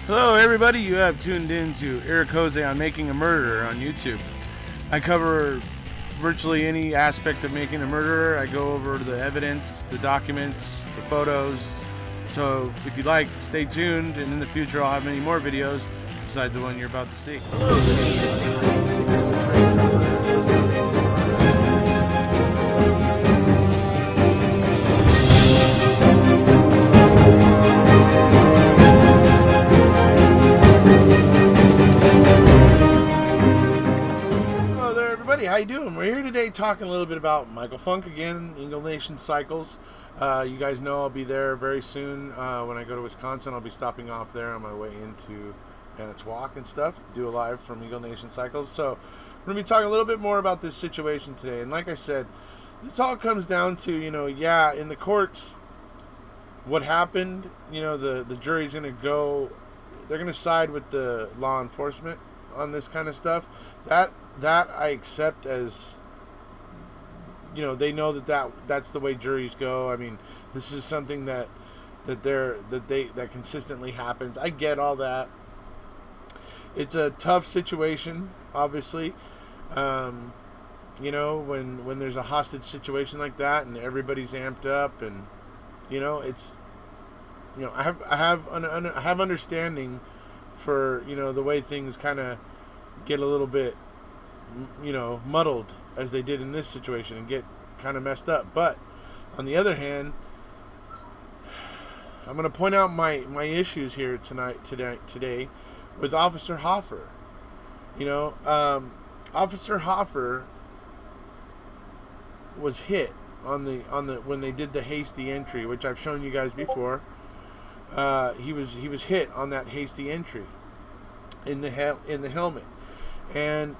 Hello, everybody. You have tuned in to Eric Jose on Making a Murderer on YouTube. I cover virtually any aspect of making a murderer. I go over the evidence, the documents, the photos. So if you like, stay tuned, and in the future I'll have many more videos besides the one you're about to see. How you doing? We're here today talking a little bit about Michael Funk again, Eagle Nation Cycles. You guys know I'll be there very soon. When I go to Wisconsin, I'll be stopping off there on my way into Manitowoc and stuff. Do a live from Eagle Nation Cycles. So we're going to be talking a little bit more about this situation today. And like I said, this all comes down to, in the courts, what happened, the jury's going to go, they're going to side with the law enforcement on this kind of stuff. That I accept as, they know that's the way juries go. I mean, this is something that consistently happens. I get all that. It's a tough situation, obviously. When there's a hostage situation like that and everybody's amped up, and it's, I have understanding for the way things kind of get a little bit muddled as they did in this situation and get kind of messed up. But on the other hand, I'm going to point out my issues here today with Officer Hoffer. Officer Hoffer was hit on the when they did the hasty entry, which I've shown you guys before. He was hit on that hasty entry in the helmet. And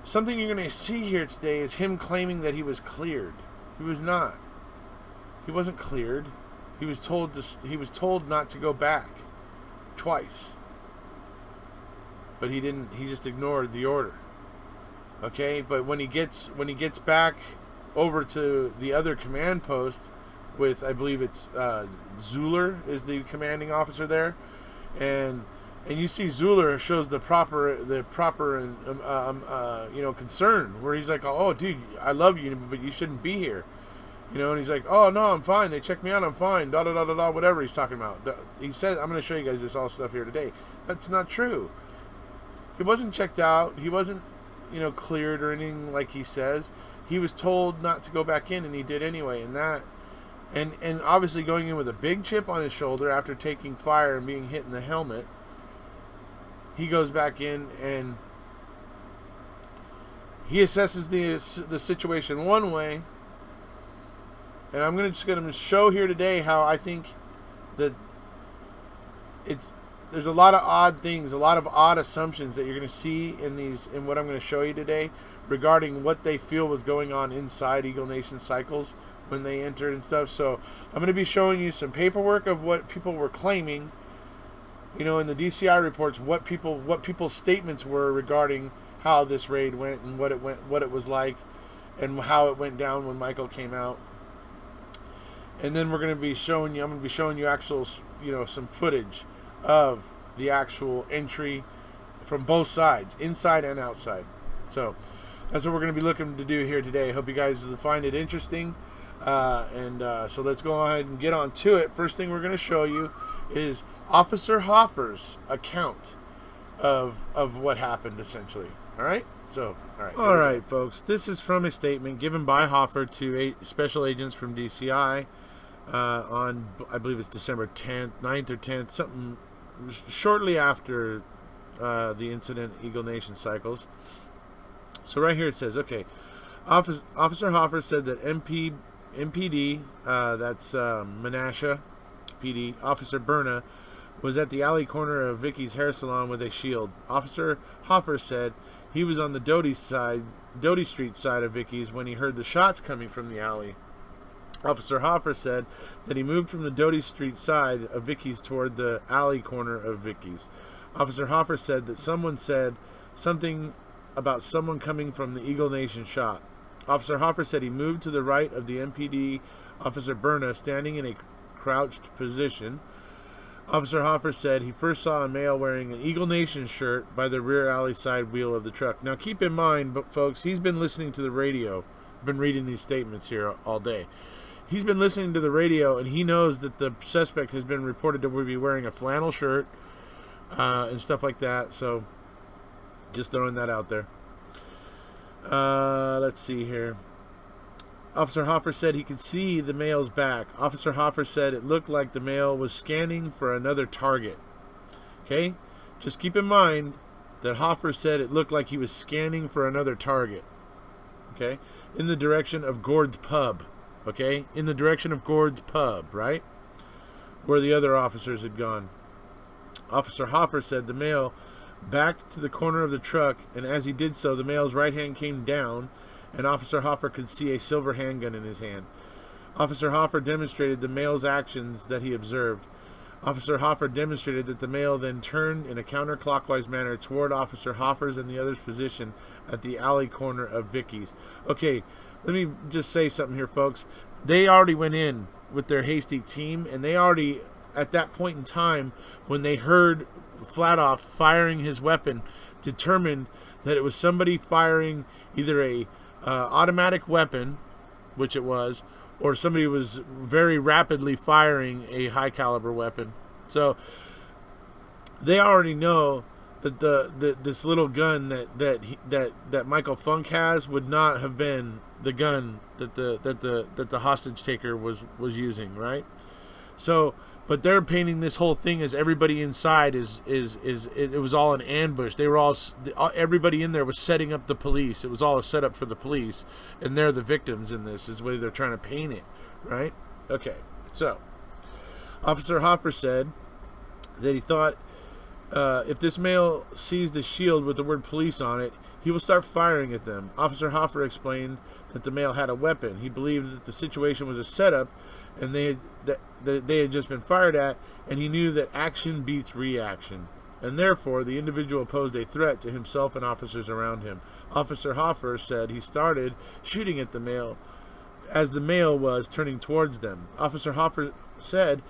something you're going to see here today is him claiming that he was cleared. He was not. He wasn't cleared. He was told not to go back twice. But he didn't. He just ignored the order. Okay? But when he gets back over to the other command post with, I believe it's Zuller is the commanding officer there, and you see Zuller shows the proper concern, where he's like, oh dude, I love you, but you shouldn't be here, and he's like, oh no, I'm fine, they checked me out, I'm fine, da da da da da, whatever he's talking about. He said, I'm going to show you guys this all stuff here today. That's not true. He wasn't checked out, he wasn't cleared or anything like he says. He was told not to go back in, and he did anyway, and obviously going in with a big chip on his shoulder after taking fire and being hit in the helmet. He goes back in and he assesses the situation one way, and I'm just going to show here today how I think that there's a lot of odd things, a lot of odd assumptions that you're going to see in what I'm going to show you today regarding what they feel was going on inside Eagle Nation Cycles when they entered and stuff. So I'm going to be showing you some paperwork of what people were claiming, in the DCI reports, what people's statements were regarding how this raid went and what it was like, and how it went down when Michael came out. And then I'm going to be showing you actual, some footage of the actual entry from both sides, inside and outside. So that's what we're going to be looking to do here today. I hope you guys find it interesting. So let's go ahead and get on to it. First thing we're going to show you is Officer Hoffer's account of what happened, essentially. All right? All right, folks. This is from a statement given by Hoffer to special agents from DCI on, I believe it's December 10th, 9th or 10th, something shortly after the incident, Eagle Nation Cycles. So right here it says, okay, Officer Hoffer said that MPD, that's Menasha PD, Officer Berna, was at the alley corner of Vicky's hair salon with a shield. Officer Hoffer said he was on the Doty Street side of Vicky's when he heard the shots coming from the alley. Officer Hoffer said that he moved from the Doty Street side of Vicky's toward the alley corner of Vicky's. Officer Hoffer said that someone said something about someone coming from the Eagle Nation shot. Officer Hoffer said he moved to the right of the MPD Officer Berna, standing in a crouched position. Officer Hoffer said he first saw a male wearing an Eagle Nation shirt by the rear alley side wheel of the truck. Now keep in mind, but folks, he's been listening to the radio, been reading these statements here all day. He's been listening to the radio, and he knows that the suspect has been reported to be wearing a flannel shirt and stuff like that. So just throwing that out there. Let's see here. Officer Hoffer said he could see the male's back. Officer Hoffer said it looked like the male was scanning for another target. Okay? Just keep in mind that Hoffer said it looked like he was scanning for another target. Okay? In the direction of Gord's Pub. Okay? In the direction of Gord's Pub, right? Where the other officers had gone. Officer Hoffer said the male backed to the corner of the truck, and as he did so, the male's right hand came down, and Officer Hoffer could see a silver handgun in his hand. Officer Hoffer demonstrated the male's actions that he observed. Officer Hoffer demonstrated that the male then turned in a counterclockwise manner toward Officer Hoffer's and the other's position at the alley corner of Vicky's. Okay, let me just say something here, folks. They already went in with their hasty team, and they already, at that point in time, when they heard Fladoff firing his weapon, determined that it was somebody firing either a automatic weapon, which it was, or somebody was very rapidly firing a high caliber weapon. So they already know that this little gun that Michael Funk has would not have been the gun that the hostage taker was using, right? So, but they're painting this whole thing as everybody inside it was all an ambush. They were all, everybody in there was setting up the police. It was all a setup for the police, and they're the victims in this, is the way they're trying to paint it, right? Okay, so Officer Hopper said that he thought if this male sees the shield with the word police on it, he will start firing at them. Officer Hoffer explained that the male had a weapon. He believed that the situation was a setup, and they had just been fired at, and he knew that action beats reaction, and therefore the individual posed a threat to himself and officers around him. Officer Hoffer said he started shooting at the male as the male was turning towards them. Officer Hoffer said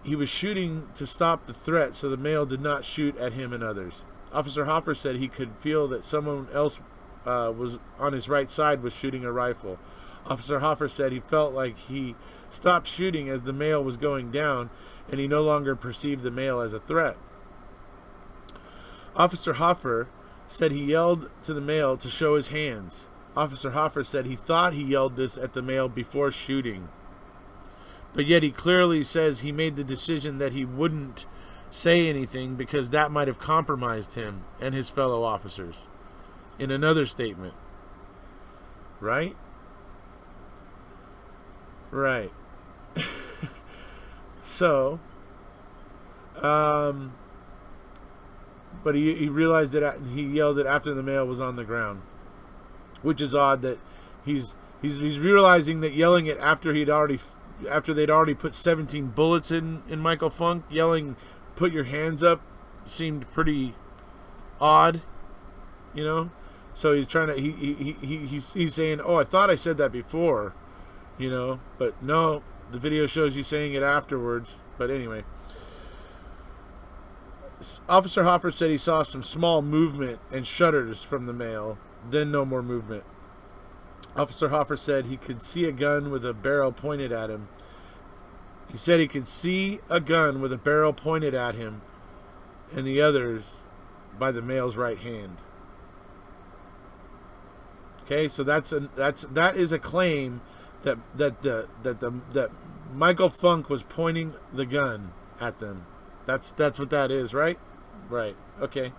he was shooting to stop the threat so the male did not shoot at him and others. Officer Hoffer said he could feel that someone else was on his right side was shooting a rifle. Officer Hoffer said he felt like he stopped shooting as the male was going down, and he no longer perceived the male as a threat. Officer Hoffer said he yelled to the male to show his hands. Officer Hoffer said he thought he yelled this at the male before shooting, but yet he clearly says he made the decision that he wouldn't say anything because that might have compromised him and his fellow officers in another statement. Right? Right. So, but he realized that he yelled it after the male was on the ground, which is odd that he's realizing that yelling it after they'd already put 17 bullets in Michael Funk. Yelling, "Put your hands up," seemed pretty odd, you know. So he's trying to he's saying, "Oh, I thought I said that before," you know, but no, the video shows you saying it afterwards. But anyway, Officer Hoffer said he saw some small movement and shudders from the male, then no more movement. Officer Hoffer said he could see a gun with a barrel pointed at him. He said he could see a gun with a barrel pointed at him and the others by the male's right hand. Okay, so that is a claim that Michael Funk was pointing the gun at them. That's what that is, right? Right. Okay.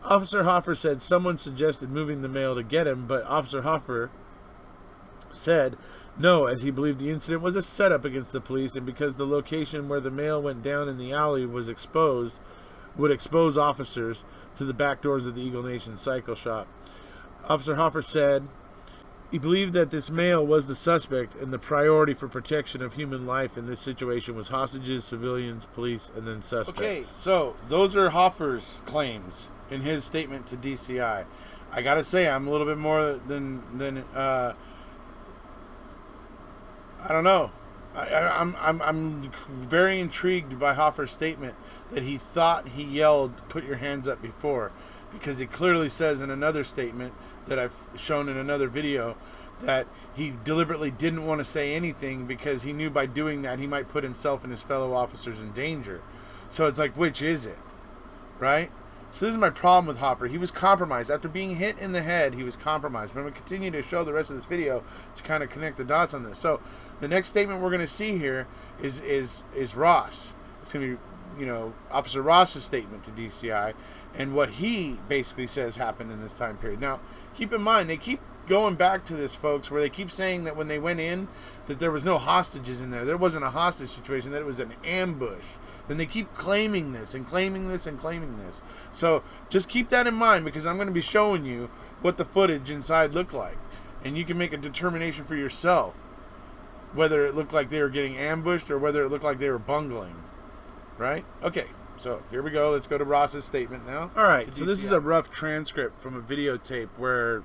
Officer Hoffer said someone suggested moving the male to get him, but Officer Hoffer said no, as he believed the incident was a setup against the police, and because the location where the male went down in the alley was exposed, would expose officers to the back doors of the Eagle Nation cycle shop. Officer Hoffer said he believed that this male was the suspect, and the priority for protection of human life in this situation was hostages, civilians, police, and then suspects. Okay, so those are Hoffer's claims in his statement to DCI. I gotta say, I'm a little bit more than I don't know. I'm very intrigued by Hoffer's statement that he thought he yelled, "Put your hands up" before, because it clearly says in another statement that I've shown in another video that he deliberately didn't want to say anything because he knew by doing that he might put himself and his fellow officers in danger. So it's like, which is it, right? So this is my problem with Hoffer. He was compromised. After being hit in the head, he was compromised. But I'm going to continue to show the rest of this video to kind of connect the dots on this. So the next statement we're going to see here is Ross. It's going to be, Officer Ross's statement to DCI and what he basically says happened in this time period. Now, keep in mind, they keep going back to this, folks, where they keep saying that when they went in, that there was no hostages in there. There wasn't a hostage situation, that it was an ambush. Then they keep claiming this and claiming this and claiming this. So just keep that in mind, because I'm going to be showing you what the footage inside looked like. And you can make a determination for yourself whether it looked like they were getting ambushed or whether it looked like they were bungling. Right? Okay, so here we go. Let's go to Ross's statement now. All right, so this is a rough transcript from a videotape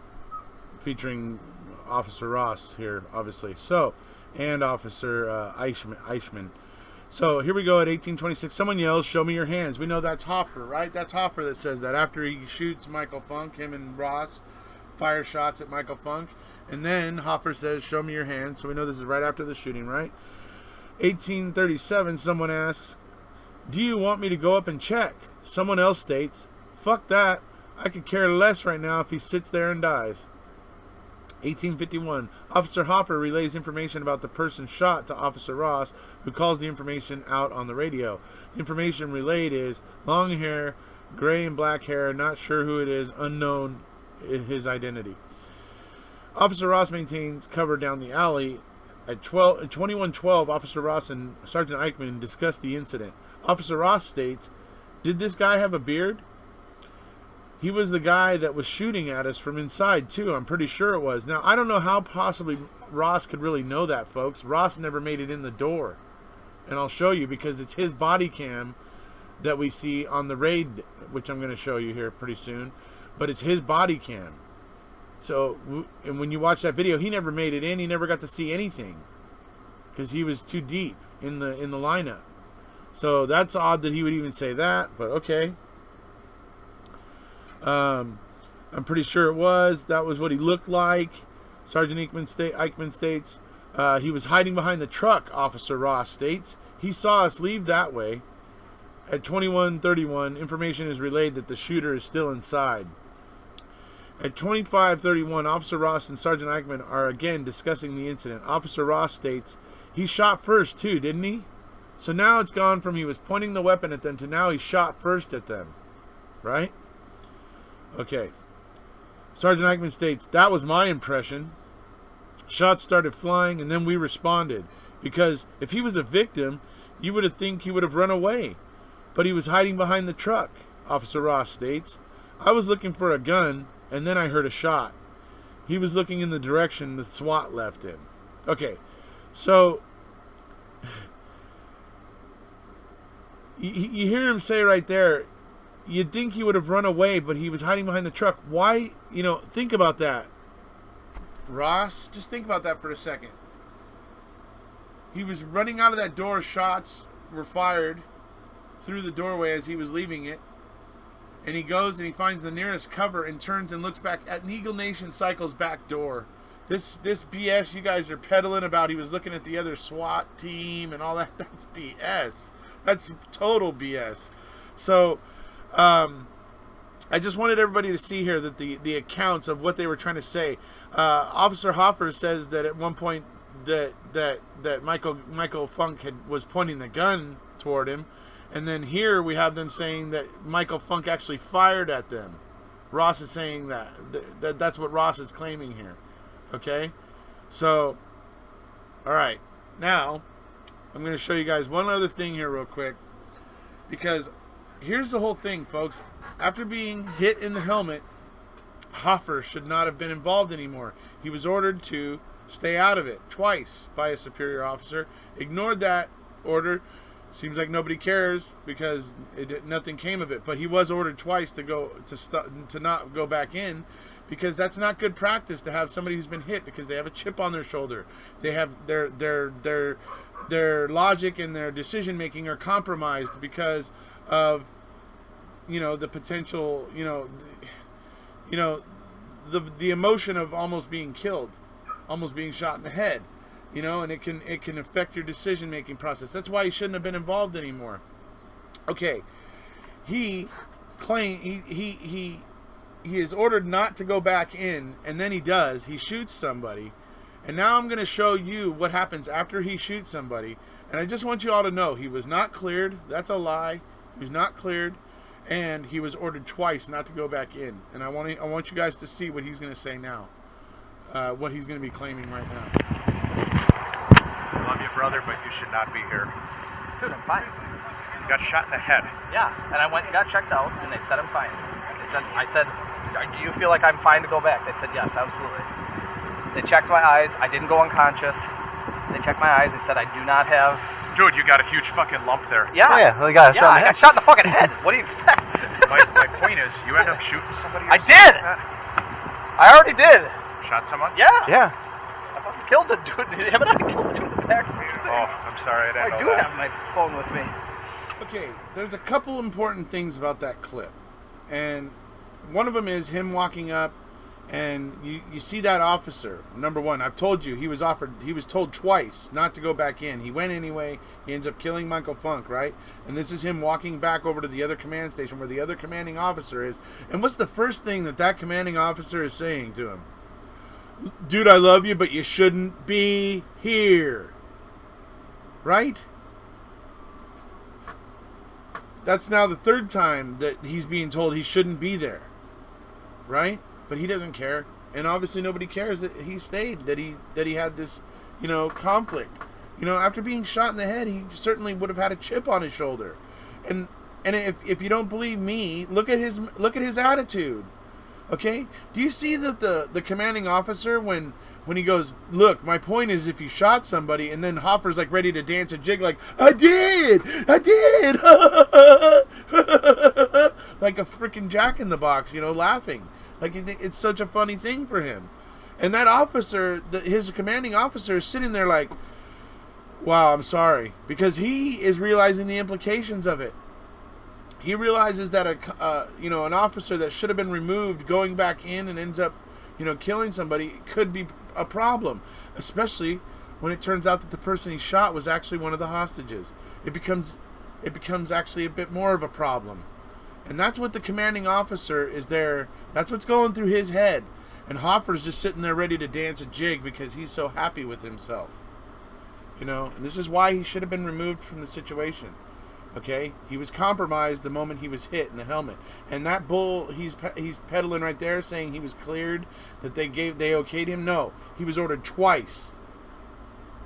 featuring Officer Ross here, obviously. So, and Officer Eichmann. So here we go at 1826. Someone yells, "Show me your hands." We know that's Hoffer, right? That's Hoffer that says that after he shoots Michael Funk. Him and Ross fire shots at Michael Funk. And then Hoffer says, "Show me your hands." So we know this is right after the shooting, right? 1837, someone asks, "Do you want me to go up and check?" Someone else states, "Fuck that. I could care less right now if he sits there and dies." 1851, Officer Hoffer relays information about the person shot to Officer Ross, who calls the information out on the radio. The information relayed is long hair, gray and black hair, not sure who it is, unknown his identity. Officer Ross maintains cover down the alley. At 2112, Officer Ross and Sergeant Eichmann discuss the incident. Officer Ross states, "Did this guy have a beard? He was the guy that was shooting at us from inside, too. I'm pretty sure it was." Now, I don't know how possibly Ross could really know that, folks. Ross never made it in the door. And I'll show you, because it's his body cam that we see on the raid, which I'm going to show you here pretty soon. But it's his body cam. So, and when you watch that video, he never made it in. He never got to see anything, because he was too deep in the lineup. So that's odd that he would even say that, but okay. I'm pretty sure it was. That was what he looked like. Sergeant Eichmann states, he was hiding behind the truck, Officer Ross states. He saw us leave that way. At 2131, information is relayed that the shooter is still inside. At 2531, Officer Ross and Sergeant Eichmann are again discussing the incident. Officer Ross states, he shot first too, didn't he? So now it's gone from he was pointing the weapon at them to now he shot first at them. Right? Okay. Sergeant Eichmann states, that was my impression. Shots started flying and then we responded. Because if he was a victim, you would have think he would have run away. But he was hiding behind the truck, Officer Ross states. I was looking for a gun and then I heard a shot. He was looking in the direction the SWAT left him. Okay. So you hear him say right there, you'd think he would have run away, but he was hiding behind the truck. Why? Think about that. Ross, just think about that for a second. He was running out of that door. Shots were fired through the doorway as he was leaving it. And he goes and he finds the nearest cover and turns and looks back at Eagle Nation Cycle's back door. This BS you guys are peddling about, he was looking at the other SWAT team and all that, that's BS. That's total BS. So, I just wanted everybody to see here that the accounts of what they were trying to say. Officer Hoffer says that at one point that Michael Funk was pointing the gun toward him, and then here we have them saying that Michael Funk actually fired at them. Ross is saying that's what Ross is claiming here. Okay, so all right, now I'm going to show you guys one other thing here real quick, because here's the whole thing, folks. After being hit in the helmet, Hoffer should not have been involved anymore. He was ordered to stay out of it twice by a superior officer. Ignored that order. Seems like nobody cares because nothing came of it. But he was ordered twice to not go back in, because that's not good practice to have somebody who's been hit because they have a chip on their shoulder. They have their logic and their decision making are compromised because of the potential, the emotion of almost being killed, almost being shot in the head, and it can affect your decision making process. That's why he shouldn't have been involved anymore. Okay, he is ordered not to go back in, and then he does. He shoots somebody, and now I'm going to show you what happens after he shoots somebody. And I just want you all to know he was not cleared. That's a lie. He was not cleared, and he was ordered twice not to go back in. And I want you guys to see what he's going to say now, what he's going to be claiming right now. I love you, brother, but you should not be here. Dude, I'm fine. You got shot in the head. Yeah, and I went and got checked out, and they said I'm fine. I said, do you feel like I'm fine to go back? They said, yes, absolutely. They checked my eyes. I didn't go unconscious. They checked my eyes. They said I do not have... Dude, you got a huge fucking lump there. Yeah. You got shot in the head. I got shot in the fucking head. What do you expect? My point is, you end up shooting somebody. I did. I already did. Shot someone? Yeah. Yeah. I fucking killed the dude. Him and I killed the dude in the back. Oh, I'm sorry. I do have my phone with me. Okay, there's a couple important things about that clip. And one of them is him walking up, and you see that officer. Number one, I've told you, he was told twice not to go back in. He went anyway. He ends up killing Michael Funk, right? And this is him walking back over to the other command station where the other commanding officer is. And what's the first thing that commanding officer is saying to him? Dude, I love you, but you shouldn't be here. Right? That's now the third time that he's being told he shouldn't be there. Right? But he doesn't care. And obviously nobody cares that he stayed, that he had this, conflict. After being shot in the head, he certainly would have had a chip on his shoulder. And if you don't believe me, look at his attitude. Okay? Do you see that the commanding officer when he goes, look, my point is if you shot somebody, and then Hoffer's like ready to dance a jig like, I did! Like a freaking Jack in the Box, laughing. Like it's such a funny thing for him. And that officer, his commanding officer is sitting there like, wow, I'm sorry. Because he is realizing the implications of it. He realizes that an officer that should have been removed going back in and ends up, killing somebody could be a problem. Especially when it turns out that the person he shot was actually one of the hostages. It becomes actually a bit more of a problem. And that's what the commanding officer is there. That's what's going through his head. And Hoffer's just sitting there ready to dance a jig because he's so happy with himself. And this is why he should have been removed from the situation. Okay? He was compromised the moment he was hit in the helmet. And that bull he's peddling right there saying he was cleared, that they okayed him. No. He was ordered twice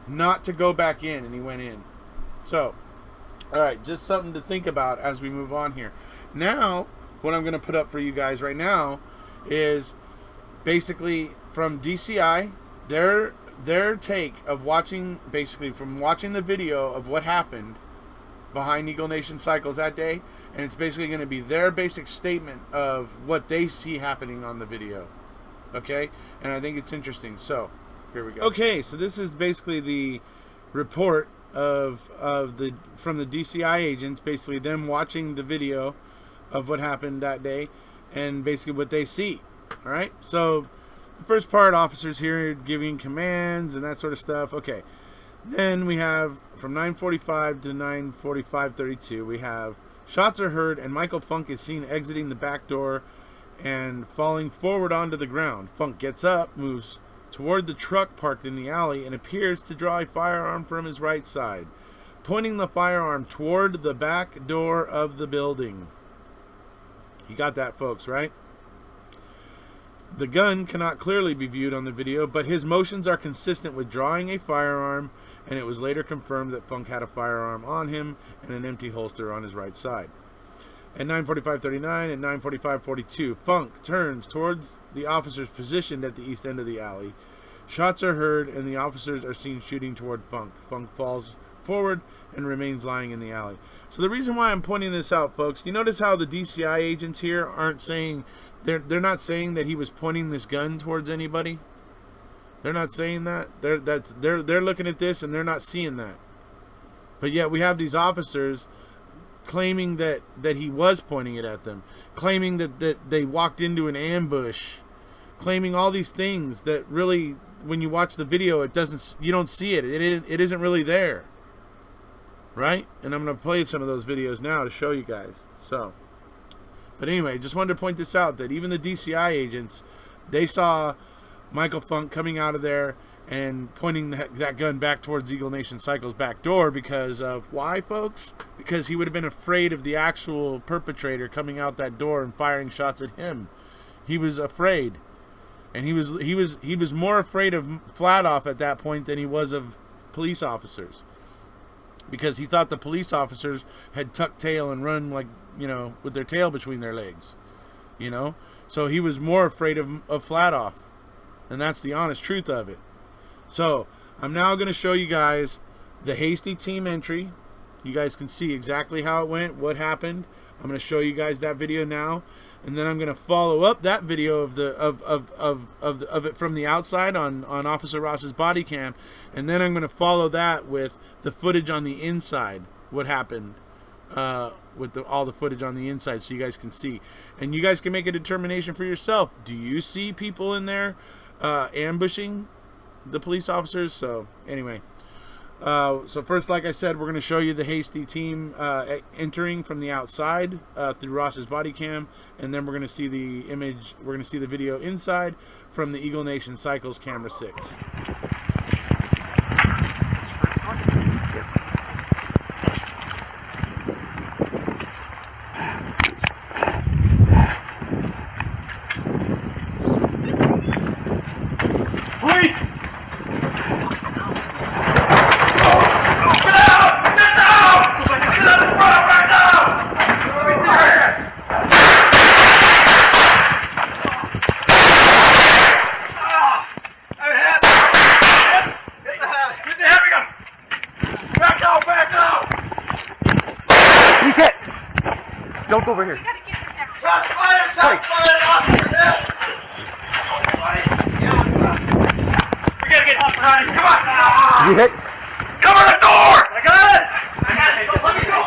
not to go back in, and he went in. So, alright, just something to think about as we move on here. Now, what I'm going to put up for you guys right now is basically from DCI, their take of watching the video of what happened behind Eagle Nation Cycles that day, and it's basically going to be their basic statement of what they see happening on the video. Okay? And I think it's interesting. So, here we go. Okay, so this is basically the report from the DCI agents, basically them watching the video of what happened that day and basically what they see. All right, so the first part, officers here giving commands and that sort of stuff. Okay, then we have from 9:45 to 9:45:32 we have shots are heard and Michael Funk is seen exiting the back door and falling forward onto the ground. Funk gets up, moves toward the truck parked in the alley, and appears to draw a firearm from his right side, pointing the firearm toward the back door of the building. You got that, folks, right? The gun cannot clearly be viewed on the video, but his motions are consistent with drawing a firearm, and it was later confirmed that Funk had a firearm on him and an empty holster on his right side. At 9:45:39 and 9:45:42, Funk turns towards the officers positioned at the east end of the alley. Shots are heard, and the officers are seen shooting toward Funk. Funk falls forward and remains lying in the alley. So the reason why I'm pointing this out, folks, you notice how the DCI agents here aren't saying they're not saying that he was pointing this gun towards anybody. They're not saying that. They're looking at this and they're not seeing that. But yet we have these officers claiming that he was pointing it at them, claiming that they walked into an ambush, claiming all these things that really, when you watch the video, you don't see it. It isn't really there, right? And I'm going to play some of those videos now to show you guys. So, but anyway, just wanted to point this out, that even the DCI agents, they saw Michael Funk coming out of there and pointing that gun back towards Eagle Nation Cycle's back door because of, why, folks? Because he would have been afraid of the actual perpetrator coming out that door and firing shots at him. He was afraid, and he was more afraid of Flat Off at that point than he was of police officers, because he thought the police officers had tucked tail and run, like, you know, with their tail between their legs, you know. So he was more afraid of Flat Off, and that's the honest truth of it. So I'm now going to show you guys the hasty team entry. You guys can see exactly how it went, what happened. I'm going to show you guys that video now, and then I'm going to follow up that video of it from the outside on Officer Ross's body cam, and then I'm going to follow that with the footage on the inside, what happened with all the footage on the inside, so you guys can see, and you guys can make a determination for yourself. Do you see people in there ambushing the police officers? So anyway, so first, like I said, we're going to show you the hasty team entering from the outside through Ross's body cam, and then we're going to see the image, we're going to see the video inside from the Eagle Nation Cycles camera 6. Don't go over here. We gotta get off behind. Come on! You hit? Cover the door! I got it! Let me go!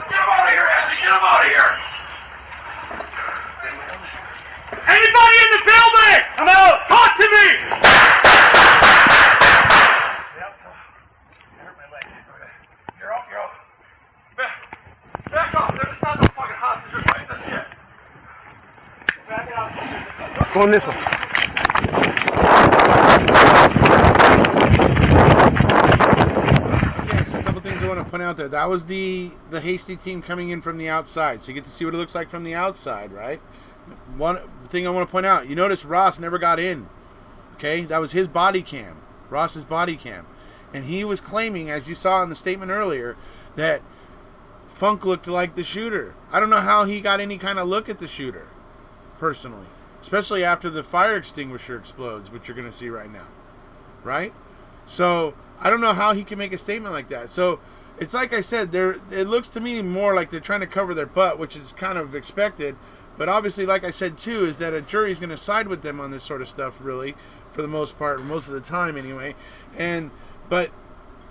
Get him out of here, Ashley! Get him out of here! Anybody in the building? I'm out! Talk to me! Yep. I hurt my leg. You're out, you're out. Back off! There's not no fucking hostages right this shit. Back it up. Go on this one. Okay, so a couple things I want to point out there. That was the hasty team coming in from the outside, so you get to see what it looks like from the outside, right? One thing I want to point out, you notice Ross never got in. Okay, that was his body cam, Ross's body cam, and he was claiming, as you saw in the statement earlier, that Funk looked like the shooter. I don't know how he got any kind of look at the shooter, personally, especially after the fire extinguisher explodes, which you're going to see right now, right? So I don't know how he can make a statement like that. So it's like I said, it looks to me more like they're trying to cover their butt, which is kind of expected. But obviously, like I said too, is that a jury's going to side with them on this sort of stuff, really, for the most part, most of the time anyway. But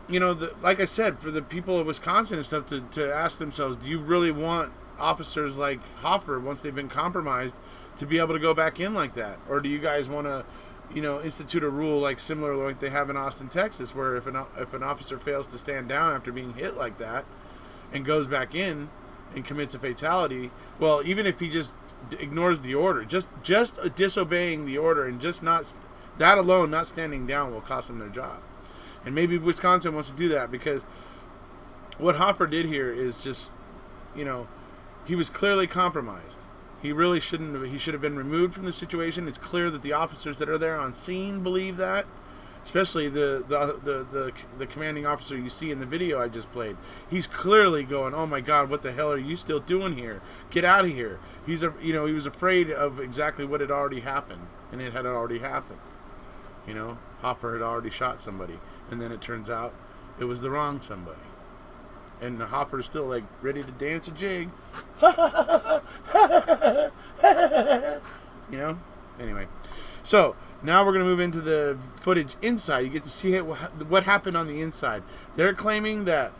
you know, like I said, for the people of Wisconsin and stuff to ask themselves, do you really want officers like Hoffer, once they've been compromised, to be able to go back in like that? Or do you guys want to, you know, institute a rule like similar like they have in Austin, Texas, where if an officer fails to stand down after being hit like that and goes back in and commits a fatality, well, even if he just ignores the order, just disobeying the order and just not that alone, not standing down, will cost them their job. And maybe Wisconsin wants to do that, because what Hoffer did here is just, you know, he was clearly compromised. He really shouldn't have, he should have been removed from the situation. It's clear that the officers that are there on scene believe that, especially the commanding officer you see in the video I just played. He's clearly going, "Oh my God, what the hell are you still doing here? Get out of here." He was afraid of exactly what had already happened, and it had already happened. You know, Hoffer had already shot somebody, and then it turns out it was the wrong somebody. And Hopper's still like ready to dance a jig. You know? Anyway. So, now we're going to move into the footage inside. You get to see what happened on the inside. They're claiming that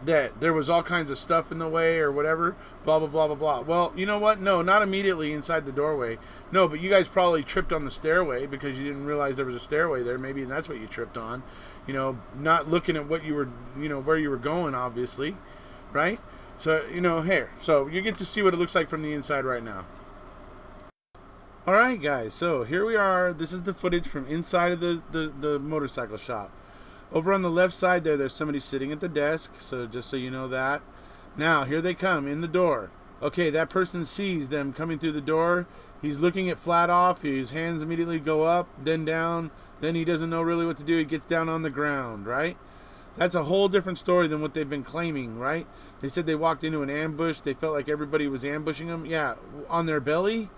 there was all kinds of stuff in the way or whatever, blah, blah, blah, blah, blah. Well, you know what? No, not immediately inside the doorway. No, but you guys probably tripped on the stairway because you didn't realize there was a stairway there. Maybe that's what you tripped on. You know, not looking at what you were, where you were going, obviously, right? So, here. So, you get to see what it looks like from the inside right now. All right, guys. So, here we are. This is the footage from inside of the motorcycle shop. Over on the left side there's somebody sitting at the desk, so just so you know that. Now, here they come in the door. Okay, that person sees them coming through the door. He's looking at Flat Off. His hands immediately go up, then down. Then he doesn't know really what to do. He gets down on the ground, right? That's a whole different story than what they've been claiming, right? They said they walked into an ambush. They felt like everybody was ambushing them. Yeah, on their belly.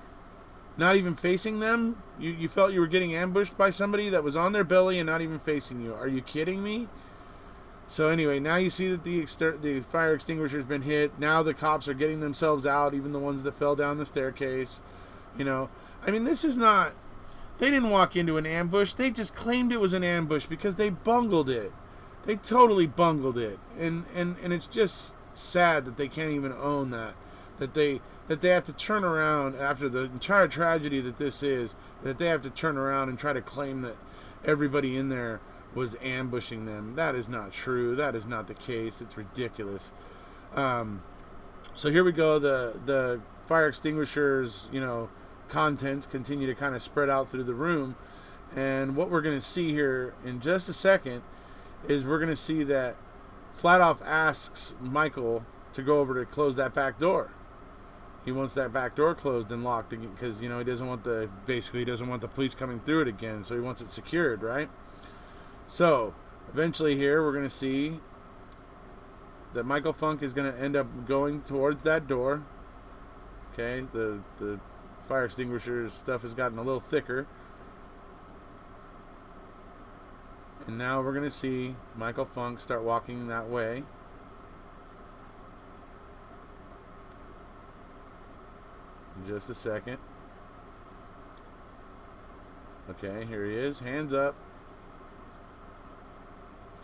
Not even facing them? You felt you were getting ambushed by somebody that was on their belly and not even facing you. Are you kidding me? So anyway, now you see that the fire extinguisher's been hit. Now the cops are getting themselves out, even the ones that fell down the staircase. I mean, this is not... They didn't walk into an ambush. They just claimed it was an ambush because they bungled it. They totally bungled it. And it's just sad that they can't even own that. That they have to turn around after the entire tragedy that this is, that they have to turn around and try to claim that everybody in there was ambushing them. That is not true. That is not the case. It's ridiculous. So here we go. The fire extinguishers, contents continue to kind of spread out through the room. And what we're going to see here in just a second is we're going to see that Flat Off asks Michael to go over to close that back door. He wants that back door closed and locked because, he doesn't want the police coming through it again. So he wants it secured, right? So eventually here we're going to see that Michael Funk is going to end up going towards that door. Okay, the fire extinguisher stuff has gotten a little thicker. And now we're going to see Michael Funk start walking that way. In just a second. Okay, here he is. Hands up.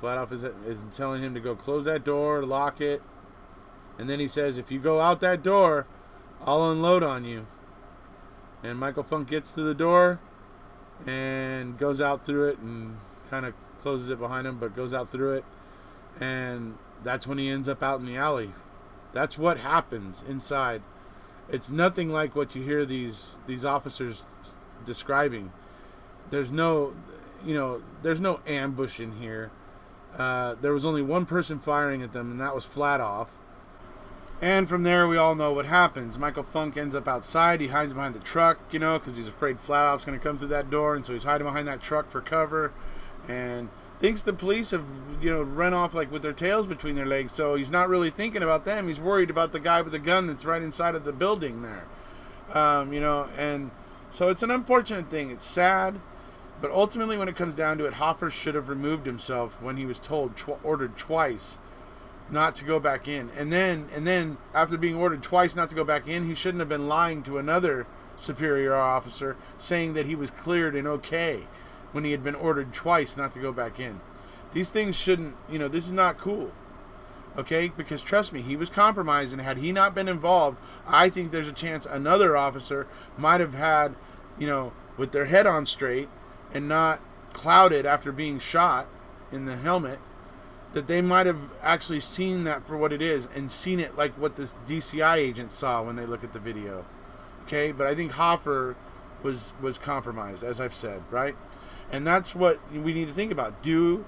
Flat Off is telling him to go close that door, lock it. And then he says, if you go out that door, I'll unload on you. And Michael Funk gets to the door and goes out through it and kind of closes it behind him, but goes out through it. And that's when he ends up out in the alley. That's what happens inside. It's nothing like what you hear these officers describing. There's no ambush in here. There was only one person firing at them, and that was Flat Off. And from there, we all know what happens. Michael Funk ends up outside. He hides behind the truck, because he's afraid Flat Off's going to come through that door, and so he's hiding behind that truck for cover, and thinks the police have, run off like with their tails between their legs. So he's not really thinking about them. He's worried about the guy with the gun that's right inside of the building there. And so it's an unfortunate thing. It's sad, but ultimately, when it comes down to it, Hoffer should have removed himself when he was ordered twice not to go back in. And then after being ordered twice not to go back in, he shouldn't have been lying to another superior officer saying that he was cleared and okay when he had been ordered twice not to go back in. These things shouldn't, this is not cool. Okay? Because trust me, he was compromised, and had he not been involved, I think there's a chance another officer might have had, with their head on straight and not clouded after being shot in the helmet, that they might have actually seen that for what it is and seen it like what this DCI agent saw when they look at the video. Okay? But I think Hoffer was compromised, as I've said, right? And that's what we need to think about. When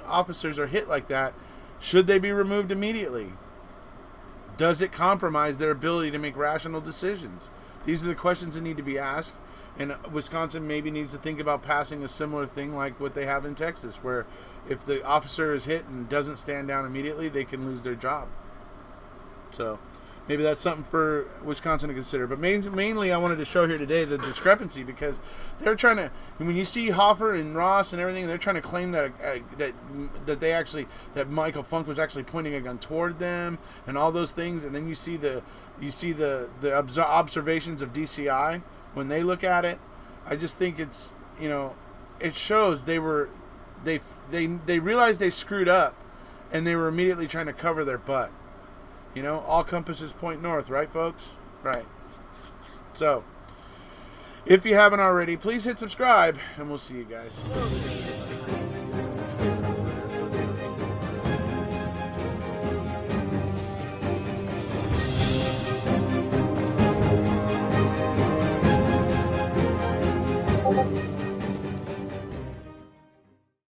officers are hit like that, should they be removed immediately? Does it compromise their ability to make rational decisions? These are the questions that need to be asked. And Wisconsin maybe needs to think about passing a similar thing like what they have in Texas, where if the officer is hit and doesn't stand down immediately, they can lose their job. So, maybe that's something for Wisconsin to consider. But mainly I wanted to show here today the discrepancy, because they're trying to, when you see Hoffer and Ross and everything, they're trying to claim that that Michael Funk was actually pointing a gun toward them and all those things, and then you see the observations of DCI when they look at it. I just think it's, it shows they realized they screwed up, and they were immediately trying to cover their butt. All compasses point north, right, folks? Right. So, if you haven't already, please hit subscribe, and we'll see you guys.